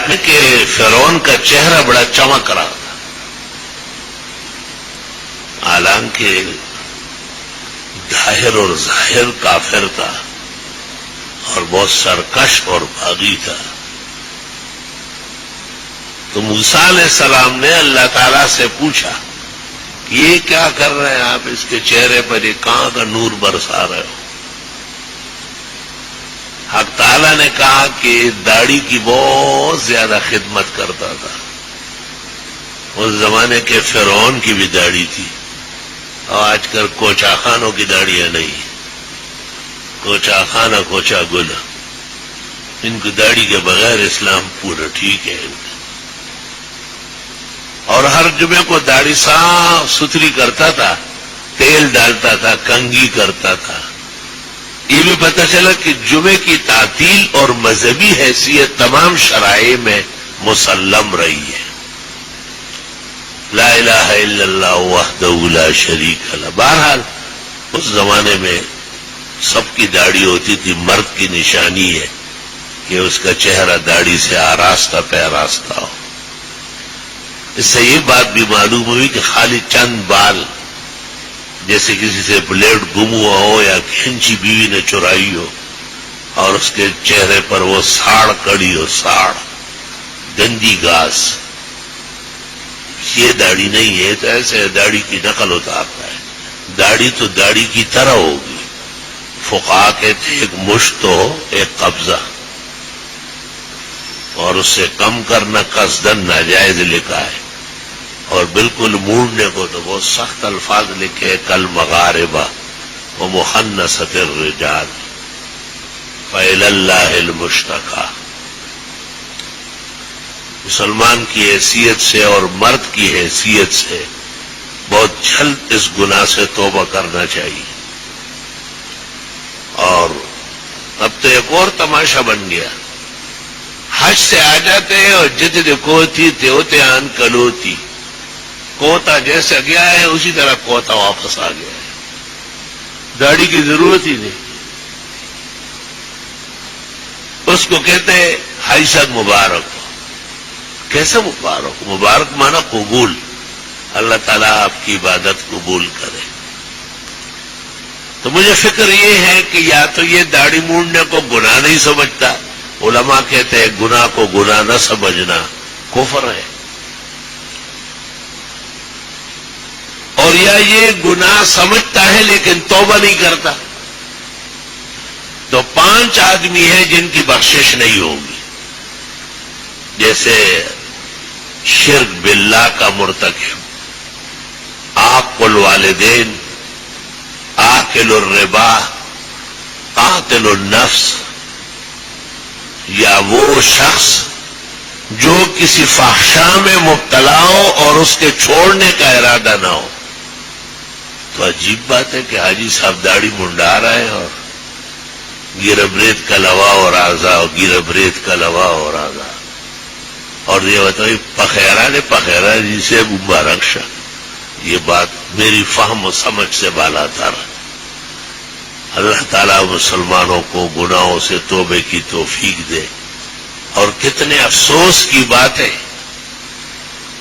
میں کہ فرعون کا چہرہ بڑا چمک رہا تھا، حالانکہ ظاہر اور ظاہر کافر تھا اور بہت سرکش اور باغی تھا۔ تو موسیٰ علیہ السلام نے اللہ تعالیٰ سے پوچھا کہ یہ کیا کر رہے ہیں آپ، اس کے چہرے پر یہ کہاں کا نور برسا رہے ہو؟ حق تعالیٰ نے کہا کہ داڑھی کی بہت زیادہ خدمت کرتا تھا، اس زمانے کے فرعون کی بھی داڑھی تھی، اور آج کل کوچا خانوں کی داڑیاں نہیں، کوچا خانہ کوچا گل، ان کی داڑھی کے بغیر اسلام پورا ٹھیک ہے۔ اور ہر جمعے کو داڑھی صاف ستھری کرتا تھا، تیل ڈالتا تھا، کنگھی کرتا تھا۔ یہ بھی پتہ چلا کہ جمعے کی تعطیل اور مذہبی حیثیت تمام شرائع میں مسلم رہی ہے۔ لا الہ الا اللہ وحدہ لا شریک لہ۔ بہرحال اس زمانے میں سب کی داڑھی ہوتی تھی، مرد کی نشانی ہے کہ اس کا چہرہ داڑھی سے آراستہ پیراستہ ہو۔ اس سے یہ بات بھی معلوم ہوئی کہ خالی چند بال، جیسے کسی سے بلیڈ گم ہوا ہو یا کھینچی بیوی نے چرائی ہو اور اس کے چہرے پر وہ ساڑ کڑی ہو، ساڑ گندی گھاس، یہ داڑھی نہیں ہے، تو ایسے داڑھی کی نقل اتارتا ہے۔ داڑھی تو داڑھی کی طرح ہوگی۔ فقہا کہتے ایک مشت ہو، ایک قبضہ، اور اس سے کم کرنا قصدن ناجائز لکھا ہے، اور بالکل موڑنے کو تو بہت سخت الفاظ لکھے، کل مغاربہ ومخنثۃ الرجال فإلی اللہ المشتکیٰ۔ مسلمان کی حیثیت سے اور مرد کی حیثیت سے بہت جلد اس گناہ سے توبہ کرنا چاہیے۔ اور اب تو ایک اور تماشا بن گیا، حج سے آ جاتے ہیں اور جتنے کوتی تیوتے آن کلوتی، کوتا جیسا گیا ہے اسی طرح کوتا واپس آ گیا ہے، داڑھی کی ضرورت ہی نہیں۔ اس کو کہتے ہیں حج سد مبارک ہو۔ کیسے مبارک؟ مبارک مانا قبول، اللہ تعالیٰ آپ کی عبادت قبول کرے۔ تو مجھے فکر یہ ہے کہ یا تو یہ داڑھی موڑنے کو گناہ نہیں سمجھتا، علماء کہتے ہیں گناہ کو گناہ نہ سمجھنا کفر ہے، اور یا یہ گناہ سمجھتا ہے لیکن توبہ نہیں کرتا۔ تو 5 آدمی ہیں جن کی بخشش نہیں ہوگی، جیسے شرک باللہ کا مرتکب، عاق الوالدین، آکل الربا، قاتل النفس، یا وہ شخص جو کسی فحشاء میں مبتلا ہو اور اس کے چھوڑنے کا ارادہ نہ ہو۔ تو عجیب بات ہے کہ حاجی صاحب داڑھی منڈا رہا ہے اور گیربریت کا لوا اور آزا، گیربریت کا لوا اور آزا، اور یہ بتائی پخیرا نے پخیرا جی سے مبارک شاہ۔ یہ بات میری فہم و سمجھ سے بالا تر۔ اللہ تعالیٰ مسلمانوں کو گناہوں سے توبے کی توفیق دے۔ اور کتنے افسوس کی بات ہے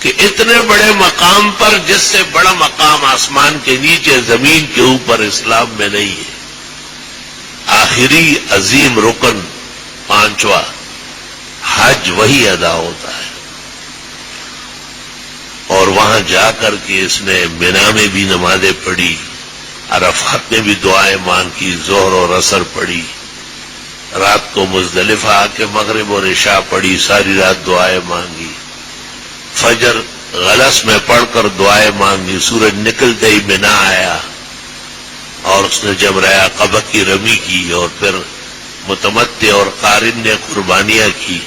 کہ اتنے بڑے مقام پر، جس سے بڑا مقام آسمان کے نیچے زمین کے اوپر اسلام میں نہیں ہے، آخری عظیم رکن 5واں حج وہی ادا ہوتا ہے، اور وہاں جا کر کے اس نے مینا میں بھی نمازیں پڑھی، عرفات میں بھی دعائیں مانگی، ظہر اور عصر پڑھی، رات کو مزدلفہ آ کے مغرب اور عشاء پڑھی، ساری رات دعائیں مانگی، فجر غلس میں پڑھ کر دعائیں مانگی، سورج نکلتے ہی مینا آیا اور اس نے جمرہ عقبہ کی رمی کی، اور پھر متمتع اور قارن نے قربانیاں کی،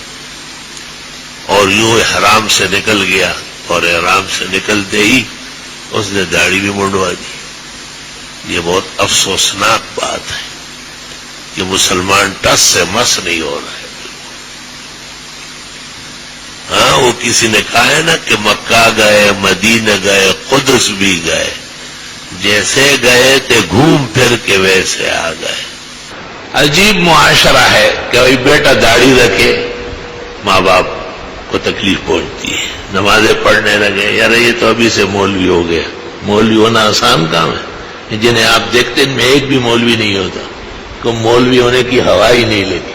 اور یوں احرام سے نکل گیا، اور احرام سے نکلتے ہی اس نے داڑھی بھی منڈوا دی۔ یہ بہت افسوسناک بات ہے کہ مسلمان ٹس سے مس نہیں ہو رہا ہے۔ ہاں، وہ کسی نے کہا ہے نا کہ مکہ گئے، مدینہ گئے، قدس بھی گئے، جیسے گئے تھے گھوم پھر کے ویسے آ گئے۔ عجیب معاشرہ ہے کہ بھائی بیٹا داڑھی رکھے، ماں باپ کو تکلیف پہنچتی ہے. نمازیں پڑھنے لگے، یار یہ تو ابھی سے مولوی ہو گیا. مولوی ہونا آسان کام ہے. جنہیں آپ دیکھتے ان میں ایک بھی مولوی نہیں ہوتا، کو مولوی ہونے کی ہوا ہی نہیں لیتی.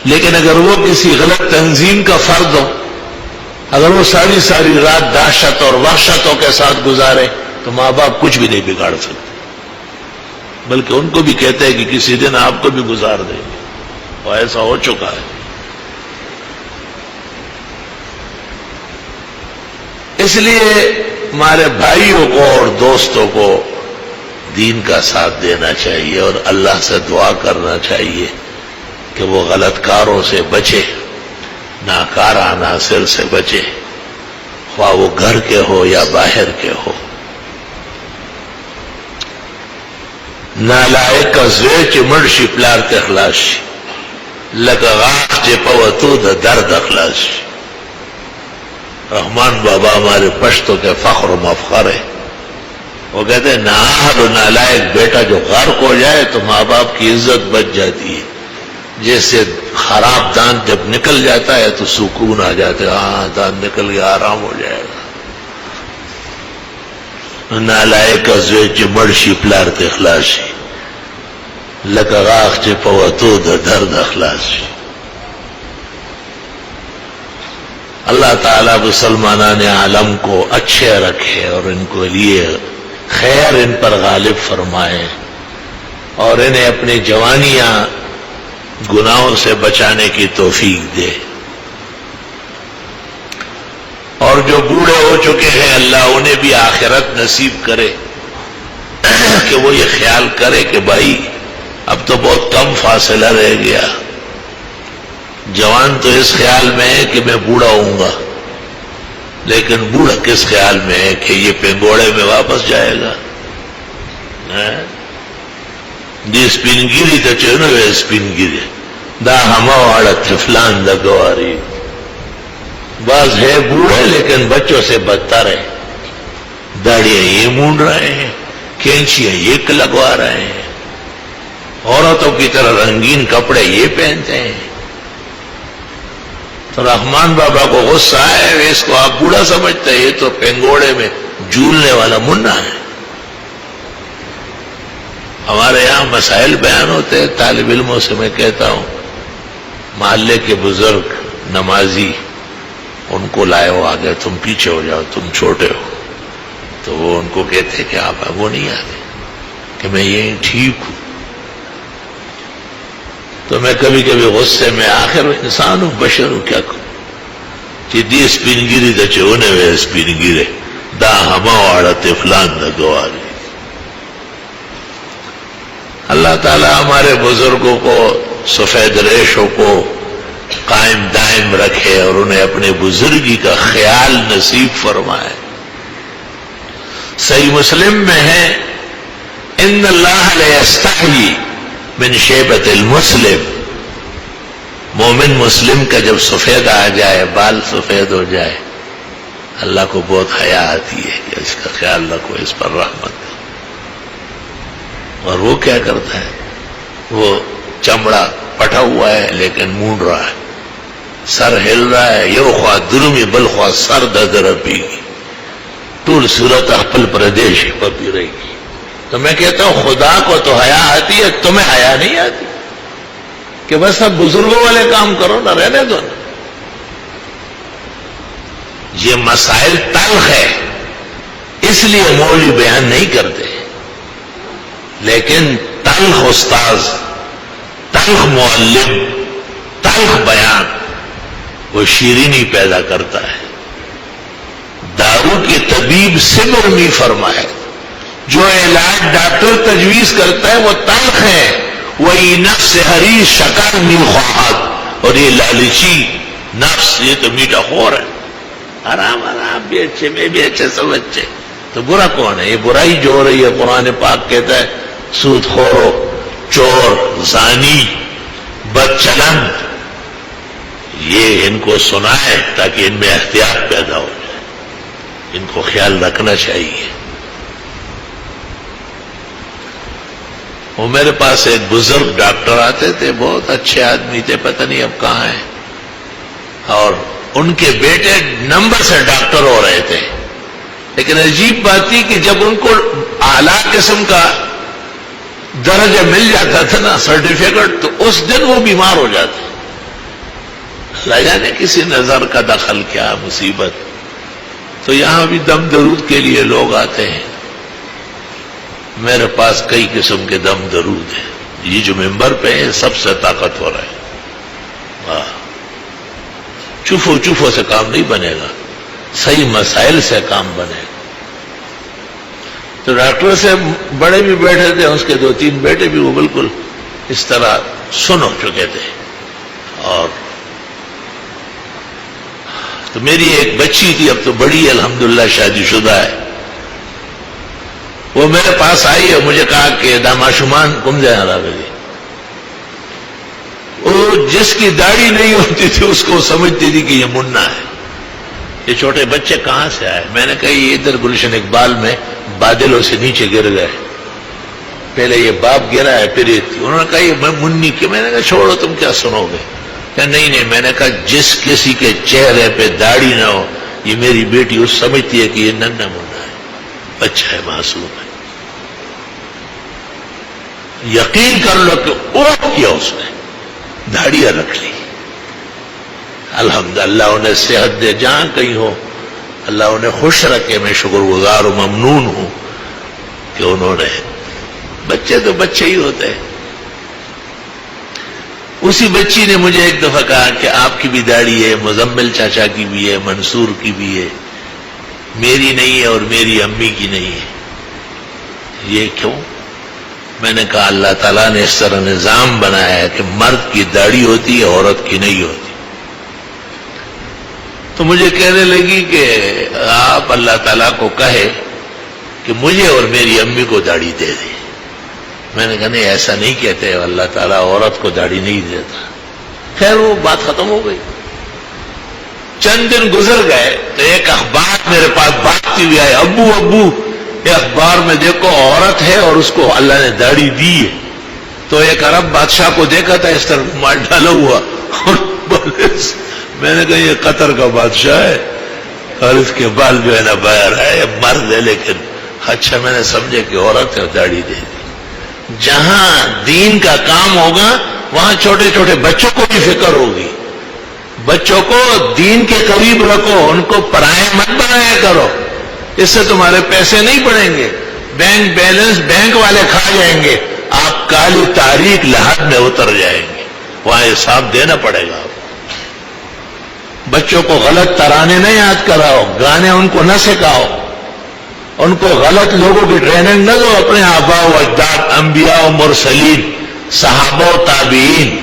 لیکن اگر وہ کسی غلط تنظیم کا فرد ہو، اگر وہ ساری رات دہشت اور وحشتوں کے ساتھ گزارے، تو ماں باپ کچھ بھی نہیں بگاڑ سکتے، بلکہ ان کو بھی کہتے ہیں کہ کسی دن آپ کو بھی گزار دیں گے. اور ایسا ہو چکا ہے. اس لیے ہمارے بھائیوں کو اور دوستوں کو دین کا ساتھ دینا چاہیے اور اللہ سے دعا کرنا چاہیے کہ وہ غلط کاروں سے بچے، ناکار عناصر سے بچے، خواہ وہ گھر کے ہو یا باہر کے ہو. نالائق زوی چې مړ شي پلار ته خلاص شي، لکه غاښ چې په وتو د درد خلاص شي. رحمان بابا ہمارے پشتوں کے فخر و مفخر ہے. وہ کہتے ہیں نااہل و نالائق بیٹا جو غرق ہو جائے تو ماں باپ کی عزت بچ جاتی ہے. جیسے خراب دانت جب نکل جاتا ہے تو سکون آ جاتا ہے، ہاں دانت نکل گیا، آرام ہو جائے گا. نالائق زوی چې مړ شي پلار ته خلاص شي، لکه غاښ چې په وتو د درد خلاص شي. اللہ تعالیٰ مسلمانان عالم کو اچھے رکھے اور ان کو لیے خیر ان پر غالب فرمائے اور انہیں اپنی جوانیاں گناہوں سے بچانے کی توفیق دے. اور جو بوڑھے ہو چکے ہیں اللہ انہیں بھی آخرت نصیب کرے کہ وہ یہ خیال کرے کہ بھائی اب تو بہت کم فاصلہ رہ گیا. جوان تو اس خیال میں ہے کہ میں بوڑھا ہوں گا، لیکن بوڑھا کس خیال میں ہے کہ یہ پنگوڑے میں واپس جائے گا. دی سپینگیری تو چنو ہے سپینگیری دا ہما والا طفلان دا گواری. بعض ہے بوڑھے لیکن بچوں سے بدتر ہے. داڑیاں یہ مونڈ رہے ہیں، کینچیاں یہ لگوا رہے ہیں، عورتوں کی طرح رنگین کپڑے یہ پہنتے ہیں. تو رحمان بابا کو غصہ ہے، اس کو آپ بوڑھا سمجھتے ہیں، یہ تو پنگوڑے میں جھولنے والا منا ہے. ہمارے یہاں مسائل بیان ہوتے ہیں، طالب علموں سے میں کہتا ہوں محلے کے بزرگ نمازی ان کو لائے ہو آگے، تم پیچھے ہو جاؤ، تم چھوٹے ہو. تو وہ ان کو کہتے کہ آپ وہ نہیں آتے کہ میں یہ ٹھیک ہوں. تو میں کبھی کبھی غصے میں آخر انسان ہوں، بشر ہوں، کیا کروں. دی سپینگیری دا چونے ہوئے سپینگیرے دا ہما واڑا طفلان دا گواری. اللہ تعالی ہمارے بزرگوں کو سفید ریشوں کو قائم دائم رکھے اور انہیں اپنے بزرگی کا خیال نصیب فرمائے. صحیح مسلم میں ہے ان اللہ لا یستحیی من شیبت المسلم. مومن مسلم کا جب سفید آ جائے، بال سفید ہو جائے، اللہ کو بہت حیا آتی ہے کہ اس کا خیال رکھو، اس پر رحمت کرو. اور وہ کیا کرتا ہے، وہ چمڑا پٹا ہوا ہے لیکن مونڈ رہا ہے، سر ہل رہا ہے، یہ خواہ درمی بل خواہ سر ددر پیگی طول صورت احپل پردیش پر بھی رہے گی. تو میں کہتا ہوں خدا کو تو حیا آتی ہے، تمہیں حیا نہیں آتی کہ بس اب بزرگوں والے کام کرو نہ، رہنے دو نا. یہ مسائل تلخ ہے اس لیے مولوی بیان نہیں کرتے، لیکن تلخ استاذ، تلخ معلم، تلخ بیان وہ شیرینی پیدا کرتا ہے. دارو کی طبیب سمر می فرمائے، جو علاج ڈاکٹر تجویز کرتا ہے وہ تلخ ہے. وہی نفس حریص شکر می خواہد، اور یہ لالچی نفس یہ تو میٹھا خور ہے. آرام آرام بھی اچھے، میں بھی اچھے، سب اچھے. تو برا کون ہے؟ یہ برائی جو ہو رہی ہے قرآن پاک کہتا ہے سود خور، چور، زانی، بد چلن، یہ ان کو سنائے تاکہ ان میں احتیاط پیدا ہو جائے. ان کو خیال رکھنا چاہیے. وہ میرے پاس ایک بزرگ ڈاکٹر آتے تھے، بہت اچھے آدمی تھے، پتہ نہیں اب کہاں ہیں، اور ان کے بیٹے نمبر سے ڈاکٹر ہو رہے تھے، لیکن عجیب بات تھی کہ جب ان کو اعلیٰ قسم کا درجہ مل جاتا تھا نا، سرٹیفکیٹ، تو اس دن وہ بیمار ہو جاتے. اللہ جانے کسی نظر کا دخل، کیا مصیبت. تو یہاں بھی دم درود کے لیے لوگ آتے ہیں. میرے پاس کئی قسم کے دم درود ہیں. یہ جو ممبر پہ ہے سب سے طاقتور ہے. واہ، چوفو سے کام نہیں بنے گا، صحیح مسائل سے کام بنے گا. تو ڈاکٹر سے بڑے بھی بیٹھے تھے، اس کے 2-3 بیٹے بھی وہ بالکل اس طرح سن ہو چکے تھے. اور تو میری ایک بچی تھی، اب تو بڑی الحمدللہ شادی شدہ ہے، وہ میرے پاس آئی اور مجھے کہا کہ داماشمان کم جائے رہا گی. وہ جس کی داڑھی نہیں ہوتی تھی اس کو سمجھتی تھی کہ یہ منا ہے. یہ چھوٹے بچے کہاں سے آئے؟ میں نے کہا یہ ادھر گلشن اقبال میں بادلوں سے نیچے گر گئے، پہلے یہ باپ گرا ہے پھر یہ. انہوں نے کہا یہ میں منی کی. میں نے کہا چھوڑو، تم کیا سنو گے؟ کہ نہیں. میں نے کہا جس کسی کے چہرے پہ داڑھی نہ ہو، یہ میری بیٹی اس سمجھتی ہے کہ یہ ننھا منا ہے، بچہ ہے، معصوم ہے. یقین کر لو کہ اوپ کیا اس نے، داڑیاں رکھ لی. الحمدللہ انہیں صحت دے جہاں کہیں ہو، اللہ انہیں خوش رکھے. میں شکر گزار و ممنون ہوں کہ انہوں نے. بچے تو بچے ہی ہوتے ہیں. اسی بچی نے مجھے ایک دفعہ کہا کہ آپ کی بھی داڑھی ہے، مزمل چاچا کی بھی ہے، منصور کی بھی ہے، میری نہیں ہے اور میری امی کی نہیں ہے. یہ کیوں؟ میں نے کہا اللہ تعالیٰ نے اس طرح نظام بنایا ہے کہ مرد کی داڑھی ہوتی ہے، عورت کی نہیں ہوتی. تو مجھے کہنے لگی کہ آپ اللہ تعالیٰ کو کہے کہ مجھے اور میری امی کو داڑھی دے دے. میں نے کہا نہیں، ایسا نہیں کہتے، اللہ تعالیٰ عورت کو داڑھی نہیں دیتا. خیر وہ بات ختم ہو گئی. چند دن گزر گئے تو ایک اخبار میرے پاس بھاگتی ہوئی آئے، ابو یہ اخبار میں دیکھو عورت ہے اور اس کو اللہ نے داڑھی دی ہے. تو ایک عرب بادشاہ کو دیکھا تھا اس طرح مار ڈالا ہوا، اور میں نے کہا یہ قطر کا بادشاہ ہے اور اس کے بال جو ہے نا باہر ہے، مرد ہے لیکن. اچھا، میں نے سمجھے کہ عورت ہے، داڑھی دے دی. جہاں دین کا کام ہوگا وہاں چھوٹے چھوٹے بچوں کو بھی فکر ہوگی. بچوں کو دین کے قریب رکھو، ان کو پرائے مت بنایا کرو. اس سے تمہارے پیسے نہیں بڑھیں گے، بینک بیلنس بینک والے کھا جائیں گے، آپ کالی تاریخ لحد میں اتر جائیں گے، وہاں حساب دینا پڑے گا. بچوں کو غلط ترانے نہ یاد کراؤ، گانے ان کو نہ سکھاؤ، ان کو غلط لوگوں کی ٹریننگ نہ دو. اپنے آباء و اجداد، انبیاء و مرسلین، صحابہ و تابعین،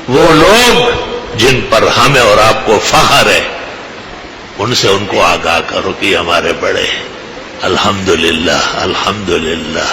وہ لوگ جن پر ہمیں اور آپ کو فخر ہے، ان سے ان کو آگاہ کرو کہ ہمارے بڑے ہیں. الحمدللہ الحمدللہ.